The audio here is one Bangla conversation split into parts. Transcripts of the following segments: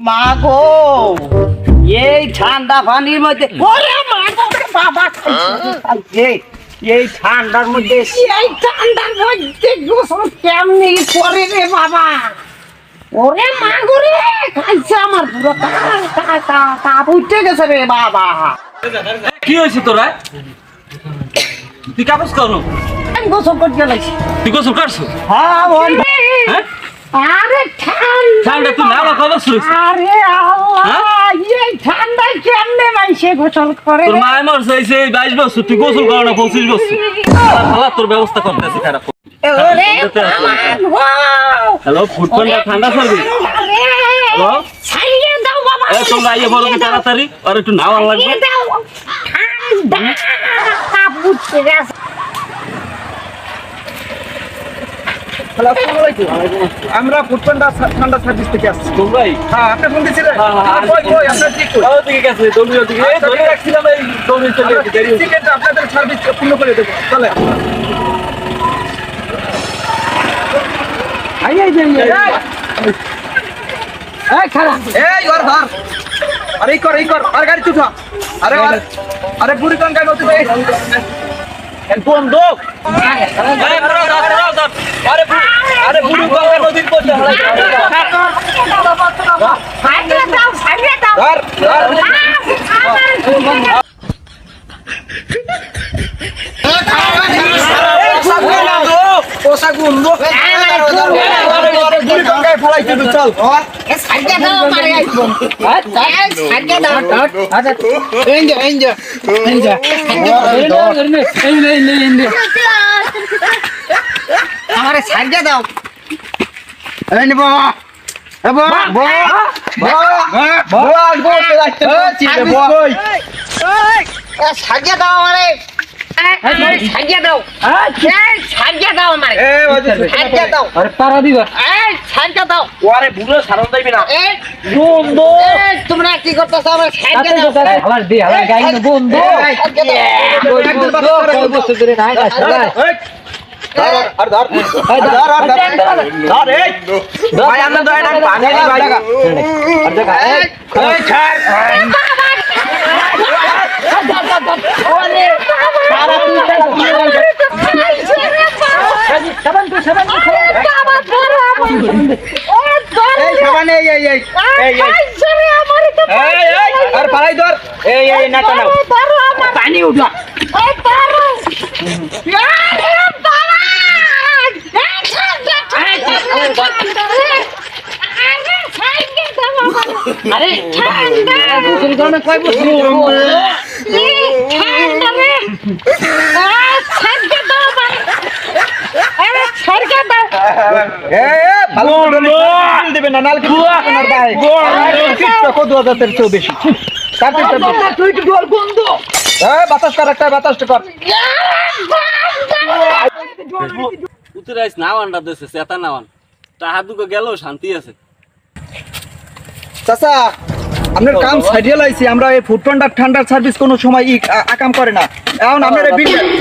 মা গো এই ঠান্ডা পানির মধ্যে ওরে মা গো বাবা এই ঠান্ডার মধ্যে গোসল কেমনি করে রে বাবা ওরে মা গো রে খাইছে আমার পুরো কাপ উঠে গেছে রে বাবা। কি হয়েছে তোরা? তুই কাগজ করো? আমি গোসল করতে লাগছি। তুই গোসল করছো? হ্যাঁ হ্যাঁ আরে ঠান্ডা তুই নালা খবর শুনেছিস? আরে আল্লাহ এই ঠান্ডায় কেমনে মানুষে গোসল করে তোর মা আমার চাইছে 22 বছর তুই গোসল করো না 25 বছর। শালা তোর ব্যবস্থা করতেছে খারাপ। ওরে হ্যালো ফুটবলটা ঠান্ডা সার্ভিস। হ্যালো ছাড়িয়ে দাও বাবা এ তোমরা আইয়ে বড় তাড়াতাড়ি আর একটু নাওয়া লাগবে। ঠান্ডা কাপ উঠছে গেছে। আমরা ফুটবলটা ঠান্ডা সার্ভিস থেকে আসছি। তোমরাই? হ্যাঁ আপনি ফোন দিয়েছিলেন? হ্যাঁ কই আপনার ঠিক কই? ঠিক আছে দৌড়িও দিকে ধরে রাখছিলাম এই দৌড়ে চলে গেছে দেরি হচ্ছে। টিকেটটা আপনাদের সার্ভিস পূর্ণ করে দেবো চলে। এই খারাপ এই ওর ধর আরে এই কর আর গাড়ি তুই আরে আরে বুড়ি কোন গাড়ি নতুন এর বন্ধ আরে পুরো ধর আরে বুড়ি কোন নদীর পড়ছে ছাড়িয়ে দাও ধর পোশাক বন্ধ বুড়ি কোন গাড়ি ফলাইতে তুই চল ছাড়িয়ে দাও মারে ছাড়িয়ে দাও আমারে ছাড়িয়ে দাও এই নে বাবা এ বাবা ছাড়িয়ে দাও আমারে ছাড়িয়ে দাও ছাড়িয়ে দাও আমারে ছাড়িয়ে দাও আরে পারা দিবা ছাড়িয়ে দাও ওরে বুড়ো সারন যাইবি না এই বন্ধ তোমরা কি করতেছ আমার ছাড়িয়ে দাও হালার দে হালার গাই না বন্ধ কই বছর ধরে নাই আসলে ভাই আমরা তো এটা পানি দি ভাই আর দেখা এই ছাড় ওরে সারা সাবান তো বাবা ধরো এই সাবানে এই আমারে তো আর পালাই ধর এই নাটা নাও ধরো আমার পানি উঠলা এই ধরো আরে ঠান্ডা গোসল করবে কয় বছর ঠান্ডা রে ছাড়কে দাও আরে ছাড়কে দাও ভালো দেবে না নালকে আপনার ভাই কত 2024 তাতে তুই কি ডোল বন্ধ বাতাস কর একটা বাতাসটা কর উতরাইস নাওয়ানটা দেছে সেতা নাওয়ান তাহা দুটো গেল শান্তি আছে চাচা আপনার কাম সাইডে লাইছি আমরা এই ফুড ঠান্ডার সার্ভিস কোনো সময় আকাম করে না এখন আপনারা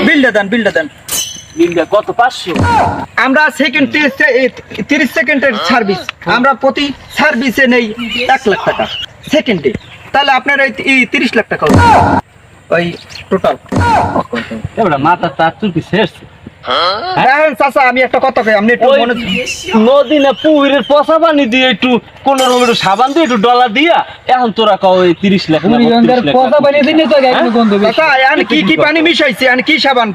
বিলটা দেন বিলটা কত 500 আমরা সেকেন্ড 30 সেকেন্ডের সার্ভিস আমরা প্রতি সার্ভিসে নেই 1 লাখ টাকা সেকেন্ডে তাহলে আপনার এই 30 লাখ টাকা ওই টোটাল এবারে মাথা তার চুলকি শেষ দেখেন চাচা আমি একটা কথা কই আপনি একটু মনে নদী না পুকুরের পচা পানি দিয়ে একটু কোন রকম একটু সাবান দিয়ে একটু ডলা দিয়া এখন তোরা কও এই 30 লাখ পচা পানি দিনে তো গন্ধ চাচা এখন কি পানি মিশাইছে এখন কি সাবান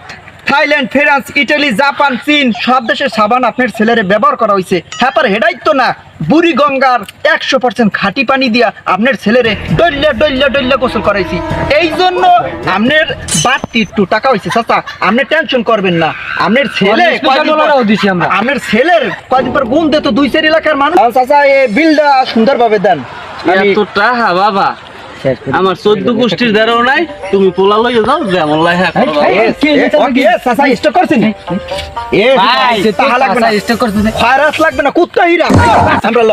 থাইল্যান্ড ফ্রান্স ইটালি জাপান চীন সব দেশের সাবান আপনার ছেলেরে ব্যবহার করা হয়েছে হ্যাঁ হেডাই তো না বুড়ি গঙ্গার 100% খাঁটি পানি দিয়া আপনার ছেলেরে ডল্লা গোসল করাইছি এই জন্য আপনার বাড়তি একটু টাকা হয়েছে চাচা আপনি টেনশন করবেন না আপনার ছেলে আপনার ছেলের কয়দিন পর গুণ দে তো 2-4 এলাকার মানুষ চাচা এই বিলটা সুন্দরভাবে দেন এত টাকা বাবা আমার 14 গোষ্ঠীর দেরও নাই তুমি পোলা লইয়া যাও যেমন লাইহা চাচা স্টক করছেন লাগবে না কুত্তা হিরা আমরা